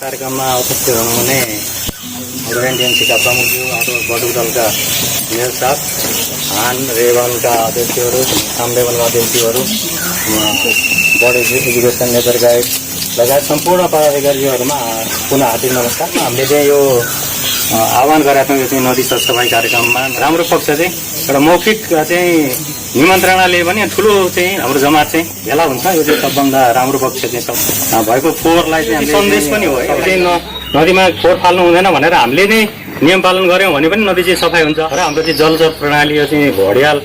कार्यक्रममा उपस्थित हुनुहुने हाम्रो एनडिएमसीका प्रमुखज्यू, हाम्रो बडु दलका मेयर साहब, हान रेवनका अध्यक्षहरू, सामदेवनका अध्यक्षहरू, बड एजुकेसन नेचर गाइड लगायत सम्पूर्ण पदाधिकारीहरूमा पुनः हार्दिक नमस्कार। हामीले चाहिँ यो आह्वान गरेका छौँ यो चाहिँ नदी सरसफाइ कार्यक्रममा। राम्रो पक्ष चाहिँ एउटा मौखिक चाहिँ निमन्त्रणाले पनि ठुलो चाहिँ हाम्रो जमात चाहिँ भेला हुन्छ। यो चाहिँ सबभन्दा राम्रो पक्ष चाहिँ भएको फोहोरलाई चाहिँ सन्देश पनि हो। अब चाहिँ नदीमा फोहोर फाल्नु हुँदैन भनेर हामीले नै नियम पालन गऱ्यौँ भने पनि नदी चाहिँ सफाइ हुन्छ र हाम्रो चाहिँ जलचर प्रणाली यो चाहिँ घडियाल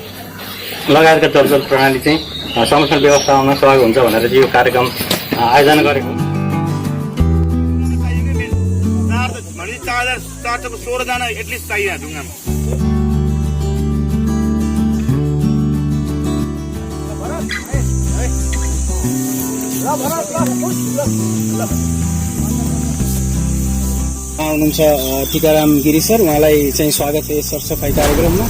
लगायतका जलचर प्रणाली चाहिँ संरक्षण व्यवस्थापनमा सहयोग हुन्छ भनेर चाहिँ यो कार्यक्रम आयोजना गरेको। 416 जना एटलिस्ट चाहिए ढुङ्गामा। हुनुहुन्छ टिकाराम गिरी सर, उहाँलाई चाहिँ स्वागत छ सरसफाइ कार्यक्रममा।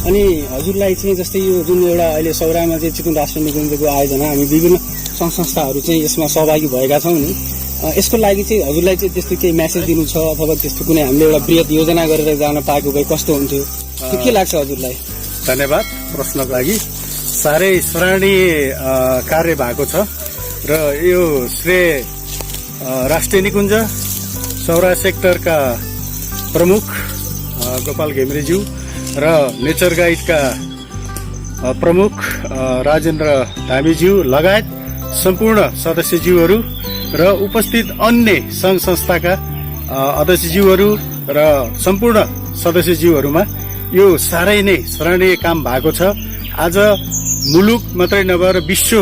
अनि हजुरलाई चाहिँ जस्तै यो जुन एउटा अहिले सौरामा चाहिँ चितवन राष्ट्रिय निकुञ्जको आयोजना, हामी विभिन्न सङ्घ संस्थाहरू चाहिँ यसमा सहभागी भएका छौँ नि, यसको लागि चाहिँ हजुरलाई चाहिँ त्यस्तो केही म्यासेज दिनु छ अथवा त्यस्तो कुनै हामीले एउटा बृहत योजना गरेर जान पाएको भए कस्तो हुन्थ्यो, के लाग्छ हजुरलाई? धन्यवाद प्रश्नको लागि। साह्रै सराहनीय कार्य भएको छ र यो श्रेय राष्ट्रिय निकुञ्ज सौरा सेक्टरका प्रमुख गोपाल घिमिरेज्यू र नेचर गाइडका प्रमुख राजेन्द्र धामीज्यू लगायत सम्पूर्ण सदस्यज्यूहरू र उपस्थित अन्य सङ्घ संस्थाका अध्यक्षज्यूहरू र सम्पूर्ण सदस्यज्यूहरूमा यो साह्रै नै सराहनीय काम भएको छ। आज मुलुक मात्रै नभएर विश्व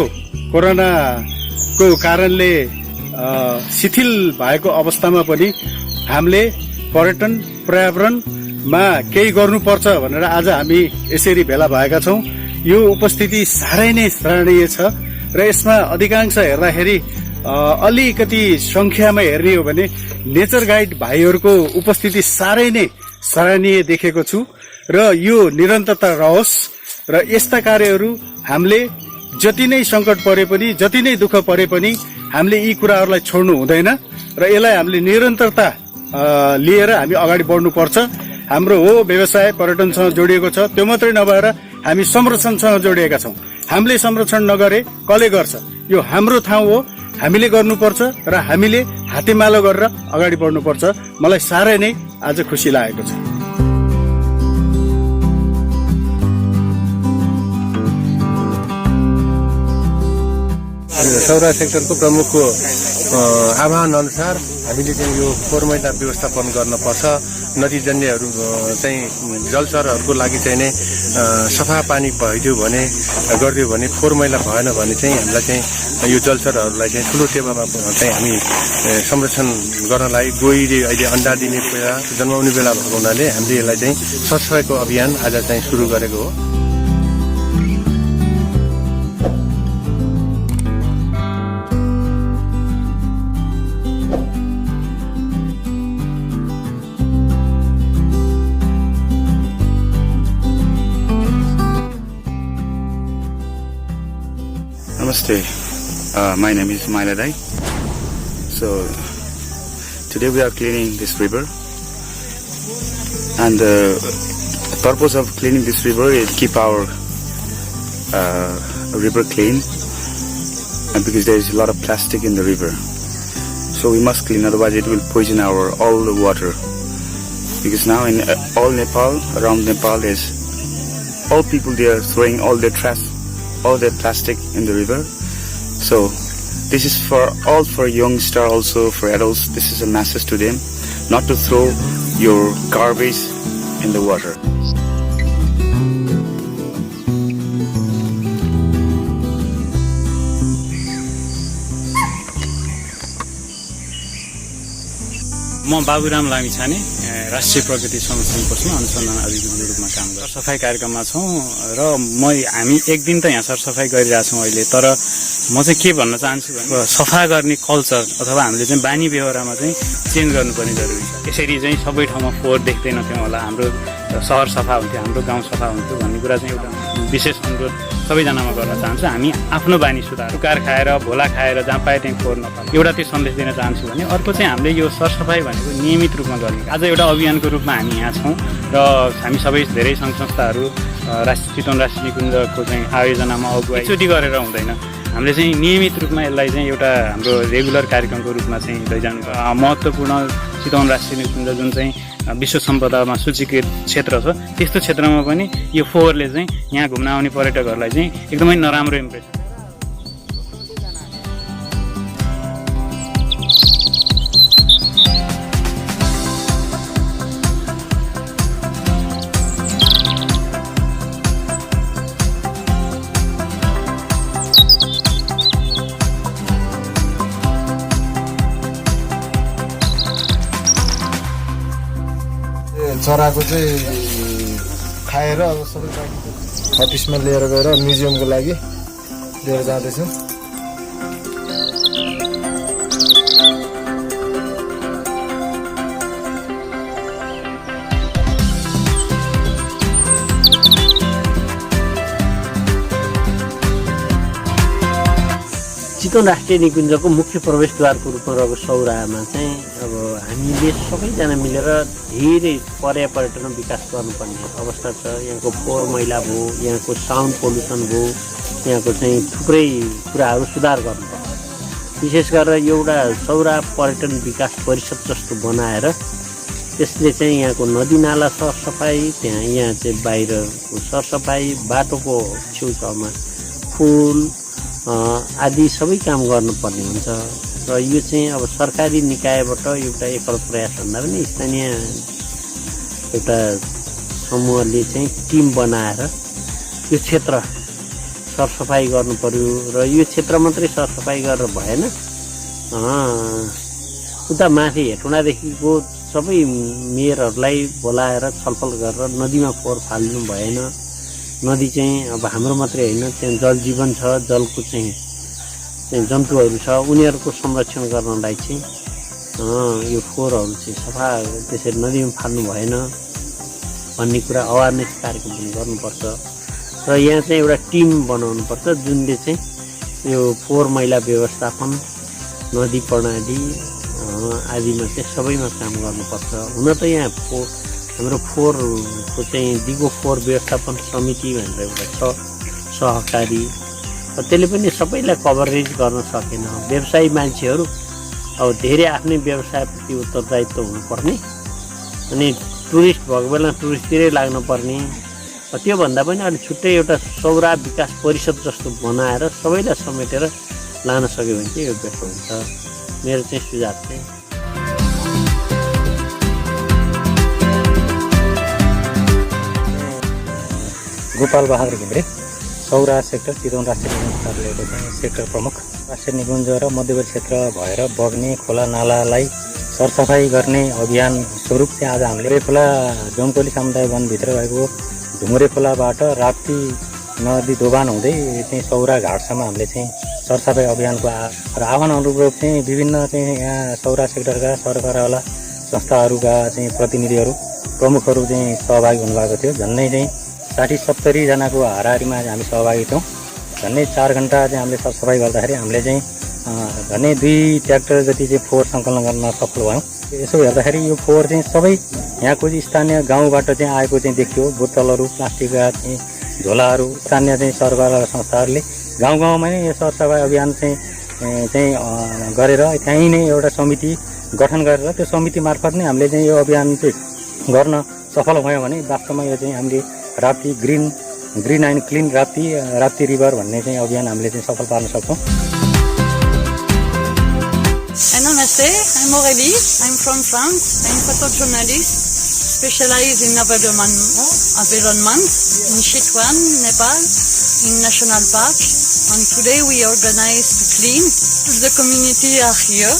कोरोनाको कारणले शिथिल भएको अवस्थामा पनि हामीले पर्यटन पर्यावरणमा केही गर्नुपर्छ भनेर आज हामी यसरी भेला भएका छौँ। यो उपस्थिति साह्रै नै सराहनीय छ र यसमा अधिकांश हेर्दाखेरि अलिकति संख्यामा हेर्ने हो भने नेचर गाइड भाइहरूको उपस्थिति साह्रै नै सराहनीय देखेको छु र यो निरन्तरता रहोस् र यस्ता कार्यहरू हामीले जति नै सङ्कट परे पनि, जति नै दुःख परे पनि हामीले यी कुराहरूलाई छोड्नु हुँदैन र यसलाई हामीले निरन्तरता लिएर हामी अगाडि बढ्नुपर्छ। हाम्रो हो व्यवसाय पर्यटनसँग जोडिएको छ, त्यो मात्रै नभएर हामी संरक्षणसँग जोडिएका छौँ। हामीले संरक्षण नगरे कसले गर्छ? यो हाम्रो ठाउँ हो, हामीले गर्नुपर्छ र हामीले हातेमालो गरेर अगाडि बढ्नुपर्छ। मलाई साह्रै नै आज खुसी लागेको छ। सौरा सेक्टरको प्रमुखको आह्वान अनुसार हामीले चाहिँ यो फोहोर मैला व्यवस्थापन गर्न पर्छ। नदीजन्यहरू चाहिँ जलचरहरूको लागि चाहिँ नै सफा पानी भइदियो भने गरिदियो भने फोहोर मैला भएन भने चाहिँ हामीलाई चाहिँ यो जलचरहरूलाई चाहिँ ठुलो टेवामा चाहिँ हामी संरक्षण गर्नलाई गोहीले अहिले अन्डा दिने बेला, जन्माउने बेला भएको हुनाले हामीले यसलाई चाहिँ सरसफाइको अभियान आज चाहिँ सुरु गरेको हो। Namaste, my name is Mailadai. So today we are cleaning this river, and the purpose of cleaning this river is keep our river clean, and because there is a lot of plastic in the river, so we must clean, otherwise it will poison all the water. Because now in all Nepal, around Nepal, there's all people they are throwing all their trash, all their plastic in the river. So this is for youngster, also for adults. This is a message to them not to throw your garbage in the water. म बाबुराम लामिछाने राष्ट्रिय प्रगति संरक्षण कोषमा अनुसन्धान अधिकृतको रूपमा काम गर्छु। सरसफाइ कार्यक्रममा छौँ र हामी एक दिन त यहाँ सरसफाइ गरिरहेछौँ अहिले। तर म चाहिँ के भन्न चाहन्छु भने सफा गर्ने कल्चर अथवा हामीले चाहिँ बानी व्यवहारमा चाहिँ चेन्ज गर्नुपर्ने जरुरी छ। यसरी चाहिँ सबै ठाउँमा फोहोर देख्दैनथ्यौँ होला, हाम्रो सहर सफा हुन्थ्यो, हाम्रो गाउँ सफा हुन्थ्यो भन्ने कुरा चाहिँ एउटा विशेष अनुरोध सबैजनामा गर्न चाहन्छु। हामी आफ्नो बानी सुधार, टुकार खाएर भोला खाएर जहाँ पाए त्यहीँ फोहोर नफाल्नु, एउटा त्यो सन्देश दिन चाहन्छु भने अर्को चाहिँ हामीले यो सरसफाइ भनेको नियमित रूपमा गर्ने। आज एउटा अभियानको रूपमा हामी यहाँ छौँ र हामी सबै धेरै सङ्घ संस्थाहरू चितवन राष्ट्रिय निकुञ्जको चाहिँ आयोजनामा अगुवाई एकचोटि गरेर हुँदैन। हामीले चाहिँ नियमित रूपमा यसलाई चाहिँ एउटा हाम्रो रेगुलर कार्यक्रमको रूपमा चाहिँ लैजानु महत्त्वपूर्ण चितवन राष्ट्रिय निकुञ्ज जुन चाहिँ विश्व सम्पदामा सूचीकृत क्षेत्र छ त्यस्तो क्षेत्रमा पनि यो फोहोरले चाहिँ यहाँ घुम्न आउने पर्यटकहरूलाई चाहिँ एकदमै नराम्रो इम्प्रेसन। चराको चाहिँ खाएर अब सबै अफिसमा लिएर गएर म्युजियमको लागि लिएर जाँदैछौँ। चितवन राष्ट्रिय निकुञ्जको मुख्य प्रवेशद्वारको रूपमा रहेको सौरामा चाहिँ अब हामीले सबैजना मिलेर धेरै पर्यटन विकास गर्नुपर्ने अवस्था छ। यहाँको फोहोर मैला भयो, यहाँको साउन्ड पोल्युसन भयो, यहाँको चाहिँ थुप्रै कुराहरू सुधार गर्नुपर्छ। विशेष गरेर एउटा सौरा पर्यटन विकास परिषद जस्तो बनाएर त्यसले चाहिँ यहाँको नदीनाला सरसफाइ, यहाँ चाहिँ बाहिरको सरसफाइ, बाटोको छेउछाउमा फुल आदि सबै काम गर्नुपर्ने हुन्छ। र यो चाहिँ अब सरकारी निकायबाट एउटा एकल प्रयासभन्दा पनि स्थानीय एउटा समूहले चाहिँ टिम बनाएर यो क्षेत्र सरसफाइ गर्नु पर्यो। र यो क्षेत्र मात्रै सरसफाइ गरेर भएन, उता माथि हेटौँडादेखिको सबै मेयरहरूलाई बोलाएर छलफल गरेर नदीमा फोहोर फाल्नु भएन। नदी चाहिँ अब हाम्रो मात्रै होइन, त्यहाँ जलजीवन छ, जलको चाहिँ जन्तुहरू छ, उनीहरूको संरक्षण गर्नलाई चाहिँ यो फोहोरहरू चाहिँ सफा त्यसरी नदीमा फाल्नु भएन भन्ने कुरा अवेरनेस कार्यक्रम पनि गर्नुपर्छ। र यहाँ चाहिँ एउटा टिम बनाउनुपर्छ जुनले चाहिँ यो फोहोर मैला व्यवस्थापन, नदी प्रणाली आदिमा चाहिँ सबैमा काम गर्नुपर्छ। हुन त यहाँ हाम्रो फोहोरको चाहिँ दिगो फोहोर व्यवस्थापन समिति भनेर एउटा छ सहकारी, त्यसले पनि सबैलाई कभरेज गर्न सकेन। व्यवसायी मान्छेहरू अब धेरै आफ्नै व्यवसायप्रति उत्तरदायित्व हुनुपर्ने, अनि टुरिस्ट भएको बेला टुरिस्टतिरै लाग्नुपर्ने। त्योभन्दा पनि अलिक छुट्टै एउटा सौरा विकास परिषद जस्तो बनाएर सबैलाई समेटेर लान सक्यो भने चाहिँ यो बेटर हुन्छ। मेरो चाहिँ सुझाव चाहिँ गोपाल बहादुर घिमिरे, सौरा सेक्टर चितवन राष्ट्रिय निकुञ्ज कार्यालयको चाहिँ सेक्टर प्रमुख। राष्ट्रिय निकुञ्ज र मध्यवर्ती क्षेत्र भएर बग्ने खोला नालालाई सरसफाइ गर्ने अभियान स्वरूप चाहिँ आज हामीले खोला जमकोली समुदाय वनभित्र भएको ढुङ्गरे खोलाबाट राप्ती नदी दोबान हुँदै चाहिँ सौरा घाटसम्म हामीले चाहिँ सरसफाइ अभियानको र आह्वान अनुरूप चाहिँ विभिन्न चाहिँ यहाँ सौरा सेक्टरका सरकारवाला संस्थाहरूका चाहिँ प्रतिनिधिहरू प्रमुखहरू चाहिँ सहभागी हुनुभएको थियो। झन्डै चाहिँ 60-70 जनाको हाराहारीमा हामी सहभागी थियौँ। झन्डै 4 घन्टा चाहिँ हामीले सरसफाइ गर्दाखेरि हामीले चाहिँ झन्डै 2 ट्र्याक्टर जति चाहिँ फोहोर सङ्कलन गर्न सफल भयौँ। यसो हेर्दाखेरि यो फोहोर चाहिँ सबै यहाँको स्थानीय गाउँबाट चाहिँ आएको चाहिँ देखियो। बोतलहरू, प्लास्टिकका चाहिँ झोलाहरू स्थानीय चाहिँ सरकार संस्थाहरूले गाउँ गाउँमा नै यो सरसफाइ अभियान चाहिँ गरेर त्यहीँ नै एउटा समिति गठन गरेर त्यो समिति मार्फत नै हामीले चाहिँ यो अभियान चाहिँ गर्न सफल भयौँ भने वास्तवमा यो चाहिँ हामीले Rapti green and clean Rapti river भन्ने चाहिँ अभियान हामीले चाहिँ सफल पार्न सक्छौँ। Namaste, I'm Aurélie. I'm from France. I'm photojournalist, specialized in environment in Chitwan, Nepal, in national park. And today we organize to clean. The community are here.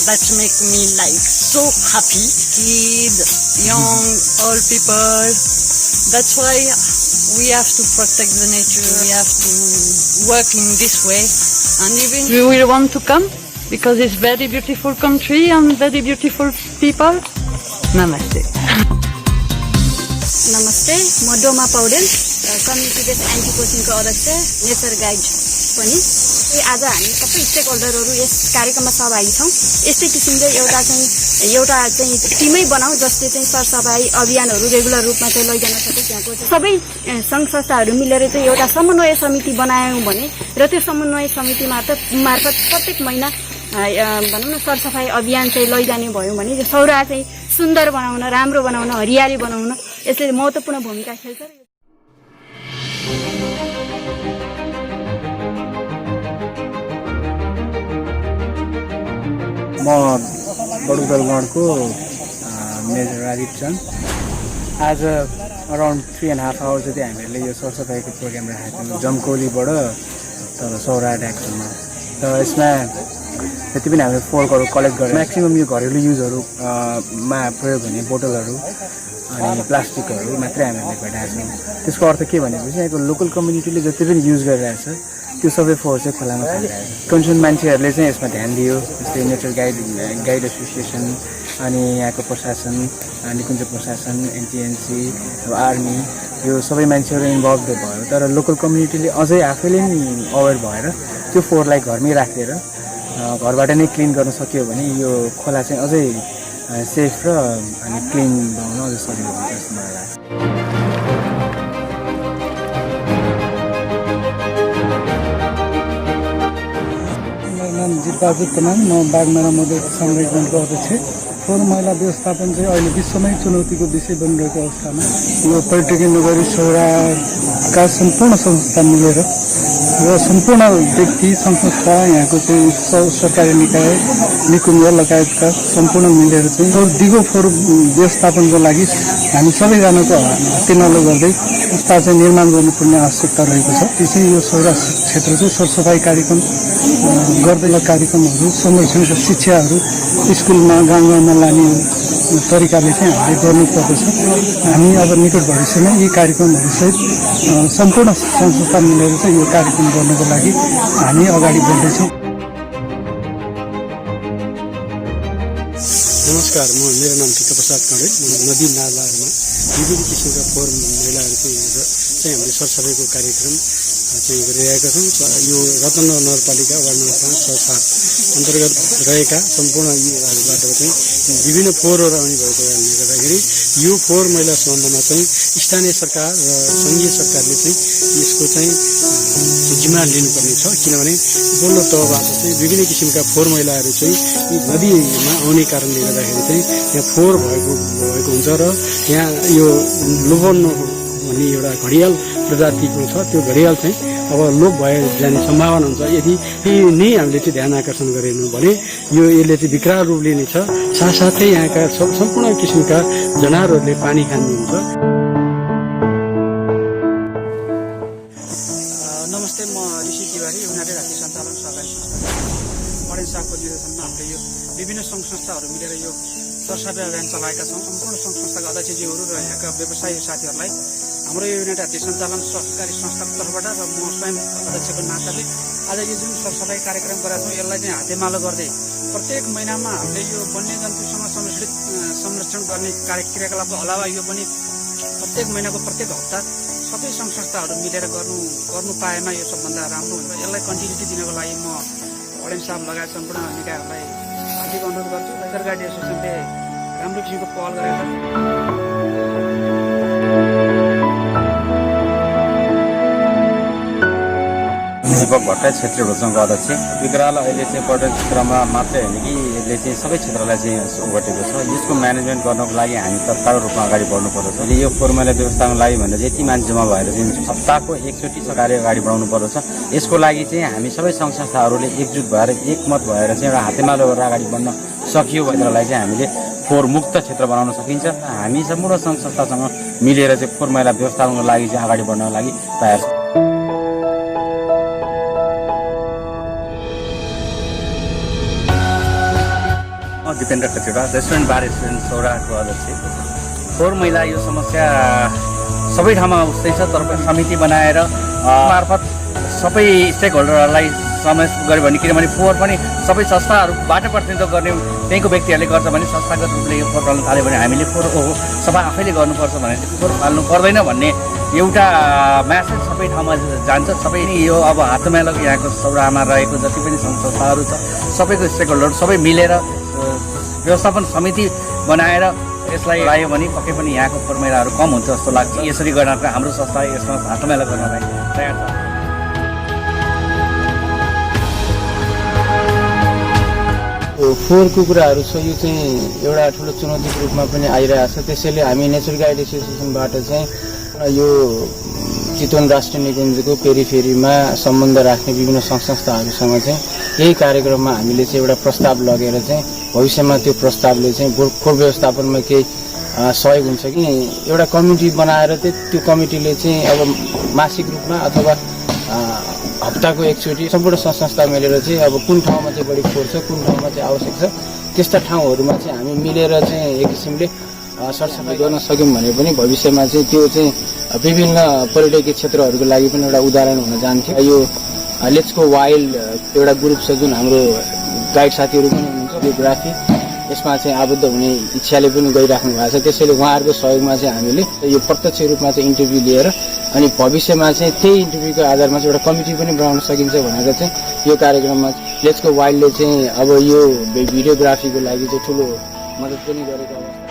That makes me so happy. Kids, young, old people. That's why we have to protect the nature. We have to work in this way. And even you will want to come? Because it's very beautiful country and very beautiful people. Namaste. Namaste, म Doma Paudel community based anti पोचिङको अध्यक्ष, nature guide पनि। आज हामी सबै stake होल्डरहरू यस कार्यक्रममा सहभागी छौँ। यस्तै किसिमले एउटा चाहिँ टिमै बनाऊ जसले चाहिँ सरसफाइ अभियानहरू रेगुलर रूपमा चाहिँ लैजान सकोस्। त्यहाँको सबै सङ्घ संस्थाहरू मिलेर चाहिँ एउटा समन्वय समिति बनायौँ भने र त्यो समन्वय समिति मार्फत प्रत्येक महिना भनौँ न सरसफाइ अभियान चाहिँ लैजाने भयो भने सौरा चाहिँ सुन्दर बनाउन, राम्रो बनाउन, हरियाली बनाउन यसले महत्त्वपूर्ण भूमिका खेल्छ। म बडुदलगढको मेजर राजीव चन्द। आज अराउन्ड 3.5 आवर जति हामीले यो सरसफाइको प्रोग्राम राखेको थियौँ जमकौलीबाट तल सौरा ड्याक्सम्म। र यसमा जति पनि हामीले फोहोरहरू कलेक्ट गरेर म्याक्सिमम् यो घरेलु युजहरूमा प्रयोग हुने बोतलहरू अनि प्लास्टिकहरू मात्रै हामीले घटाएको छौँ। त्यसको अर्थ के भनेपछि यहाँको लोकल कम्युनिटीले जति पनि युज गरिरहेछ त्यो सबै फोहोर चाहिँ खोलामा फालिरहेको छ। कन्सर्न मान्छेहरूले चाहिँ यसमा ध्यान दियो, जस्तै नेचर गाइड एसोसिएसन अनि यहाँको प्रशासन, निकुञ्ज प्रशासन, एनटिएनसी, आर्मी, यो सबै मान्छेहरू इन्भल्भ भयो। तर लोकल कम्युनिटीले अझै आफैले नि अवेर भएर त्यो फोहोरलाई घरमै राखेर घरबाट नै क्लिन गर्न सक्यो भने यो खोला चाहिँ अझै सेफ र अनि क्लिन बनाउन अझै सजिलो हुन्छ जस्तो मलाई लाग्छ। मेरो नाम जितबहादुर प्रधान, म बागमारा मधेस संरक्षणको अध्यक्ष। फोहोर मैला व्यवस्थापन चाहिँ अहिले विश्वमै चुनौतीको विषय बनिरहेको अवस्थामा यो पर्यटकीय नगरी सौराका सम्पूर्ण संस्था मिलेर र सम्पूर्ण व्यक्ति संस्था यहाँको चाहिँ सरकारी निकाय निकुञ्ज लगायतका सम्पूर्ण मिलेर चाहिँ दिगो फोहोर व्यवस्थापनको लागि हामी सबैजनाको हातेमालो गर्दै संस्था चाहिँ निर्माण गर्नुपर्ने आवश्यकता रहेको छ। त्यसैले यो सौरा क्षेत्र चाहिँ सरसफाइ कार्यक्रम गर्दै कार्यक्रमहरू संरक्षणका शिक्षाहरू स्कुलमा गाउँ गाउँमा लाने तरिकाले चाहिँ हामीले गर्नुपर्दछ। हामी अब निकट भविष्यमा यी कार्यक्रमहरूसहित सम्पूर्ण संस्था मिलेर चाहिँ यो कार्यक्रम गर्नको लागि हामी अगाडि बढ्दैछौँ। नमस्कार, मेरो नाम टिकाप्रसाद कँडेल। नदी नालाहरूमा विभिन्न किसिमका फोहोर मैलाहरू चाहिँ हामीले सरसफाइको कार्यक्रम चाहिँ गरिरहेका छौँ। यो रतनगर नगरपालिका वार्ड नम्बर 5, 6, 7 अन्तर्गत रहेका सम्पूर्ण युवाहरूबाट चाहिँ विभिन्न फोहोरहरू आउने भएको कारणले गर्दाखेरि यो फोहोर मैला सम्बन्धमा चाहिँ स्थानीय सरकार र सङ्घीय सरकारले चाहिँ यसको चाहिँ जिम्मा लिनुपर्ने छ। किनभने उपल्लो तहबाट चाहिँ विभिन्न किसिमका फोहोर मैलाहरू चाहिँ नदीमा आउने कारणले गर्दाखेरि चाहिँ यहाँ फोहोर भएको हुन्छ र यहाँ यो लोबन्नो भन्ने एउटा घडियाल प्रजातिको छ। त्यो घडियाल चाहिँ अब लोप भएर जाने सम्भावना हुन्छ यदि नै हामीले चाहिँ ध्यान आकर्षण गरेनौँ भने यसले चाहिँ विकराल रूप लिनेछ। साथसाथै यहाँका सम्पूर्ण किसिमका जनावरहरूले पानी खाने हुन्छ। नमस्ते, म ऋषि तिवारी, युनाइटेड हात्ती सञ्चालन सहकारी संस्था अरेन्ज सागको निर्देशनमा हामीले यो विभिन्न सङ्घ संस्थाहरू मिलेर यो सरसफाइ अभियान चलाएका छौँ। सम्पूर्ण सङ्घ संस्थाका अध्यक्षज्यूहरू र यहाँका व्यवसायी साथीहरूलाई हाम्रो यो युनाइटेड हात्ती सञ्चालन सहकारी संस्थाको तर्फबाट र म स्वयं अध्यक्षको नाताले आज यो जुन सरसफाइ कार्यक्रम गरेका छौँ यसलाई चाहिँ हातेमालो गर्दै प्रत्येक महिनामा हामीले यो वन्यजन्तुसँग संरक्षण गर्ने क्रियाकलापको अलावा यो पनि प्रत्येक महिनाको प्रत्येक हप्ता सबै सङ्घ संस्थाहरू मिलेर गर्नु पाएमा यो सबभन्दा राम्रो हुन्छ। यसलाई कन्टिन्युटी दिनको लागि म अडेन साहब लगायत सम्पूर्ण निकायहरूलाई हार्दिक अनुरोध गर्छु। नेचर गाइड एसोसिएसनले राम्रो किसिमको पहल गरेको छ। दीपक भट्टराई क्षेत्रीय संघको अध्यक्ष। विकराल अहिले चाहिँ पर्यटन क्षेत्रमा मात्रै होइन कि यसले चाहिँ सबै क्षेत्रलाई चाहिँ ओगटेको छ। यसको म्यानेजमेन्ट गर्नको लागि हामी तत्काल रूपमा अगाडि बढ्नुपर्दछ। अहिले यो फोहोर मैला व्यवस्थापनको लागि भनेर यति मान्छे जम्मा भएर चाहिँ सप्ताहको एकचोटि कार्य अगाडि बढाउनु पर्दछ। यसको लागि चाहिँ हामी सबै सङ्घ संस्थाहरूले एकजुट भएर एकमत भएर चाहिँ एउटा हातेमालो गरेर अगाडि बढ्न सकियो भनेरलाई चाहिँ हामीले फोहोर मुक्त क्षेत्र बनाउन सकिन्छ। हामी सम्पूर्ण सङ्घ संस्थासँग मिलेर चाहिँ फोहोर मैला व्यवस्थापनको लागि चाहिँ अगाडि बढ्नको लागि तयार छ। दिपेन्द्र खतिवडा, रेस्टुरेन्ट बार रेस्टुरेन्ट सौराको अध्यक्ष। फोहोर मैला यो समस्या सबै ठाउँमा उस्तै छ, तर समिति बनाएर मार्फत सबै स्टेक होल्डरहरूलाई समावेश गर्यो भने, किनभने फोहोर पनि सबै संस्थाहरूबाट प्रतिनिधित्व गर्ने त्यहीँको व्यक्तिहरूले गर्छ भने संस्थागत रूपले यो फोहोर फाल्नु थाल्यो भने हामीले फोहोर सफा आफैले गर्नुपर्छ भने फोहोर फाल्नु पर्दैन भन्ने एउटा म्यासेज सबै ठाउँमा जान्छ। सबै यो अब हातमा यहाँको सौरामा रहेको जति पनि सङ्घ संस्थाहरू छ सबैको स्टेक होल्डर सबै मिलेर व्यवस्थापन समिति बनाएर यसलाई लायो भने पक्कै पनि यहाँको फोहोर मैलाहरू कम हुन्छ जस्तो लाग्छ। यसरी गर्न हाम्रो संस्था यसमा हातमेला गर्नलाई तयार छ। फोहोरको कुराहरू छ, यो चाहिँ एउटा ठुलो चुनौतीको रूपमा पनि आइरहेको छ। त्यसैले हामी नेचर गाइड एसोसिएसनबाट चाहिँ यो चितवन राष्ट्रिय निकुञ्जको पेरिफेरीमा सम्बन्ध राख्ने विभिन्न सङ्घ संस्थाहरूसँग चाहिँ यही कार्यक्रममा हामीले चाहिँ एउटा प्रस्ताव लगेर चाहिँ भविष्यमा त्यो प्रस्तावले चाहिँ फोहोर व्यवस्थापनमा केही सहयोग हुन्छ कि एउटा कमिटी बनाएर चाहिँ त्यो कमिटीले चाहिँ अब मासिक रूपमा अथवा हप्ताको एकचोटि सम्पूर्ण संस्था मिलेर चाहिँ अब कुन ठाउँमा चाहिँ बढी फोहोर छ, कुन ठाउँमा चाहिँ आवश्यक छ, त्यस्ता ठाउँहरूमा चाहिँ हामी मिलेर चाहिँ एक किसिमले सरसफाइ गर्न सक्यौँ भने पनि भविष्यमा चाहिँ त्यो चाहिँ विभिन्न पर्यटकीय क्षेत्रहरूको लागि पनि एउटा उदाहरण हुन जान्थ्यो। यो लेट्स गो वाइल्ड एउटा ग्रुप छ जुन हाम्रो गाइड साथीहरू पनि हुनुहुन्छ, जियोग्राफी यसमा चाहिँ आबद्ध हुने इच्छाले पनि गइराख्नु भएको छ। त्यसैले उहाँहरूको सहयोगमा चाहिँ हामीले यो प्रत्यक्ष रूपमा चाहिँ इन्टरभ्यू लिएर अनि भविष्यमा चाहिँ त्यही इन्टरभ्यूको आधारमा चाहिँ एउटा कमिटी पनि बनाउन सकिन्छ भनेर चाहिँ यो कार्यक्रममा लेट्स गो वाइल्डले चाहिँ अब यो भिडियोग्राफीको लागि चाहिँ ठुलो मद्दत पनि गरेको अवस्था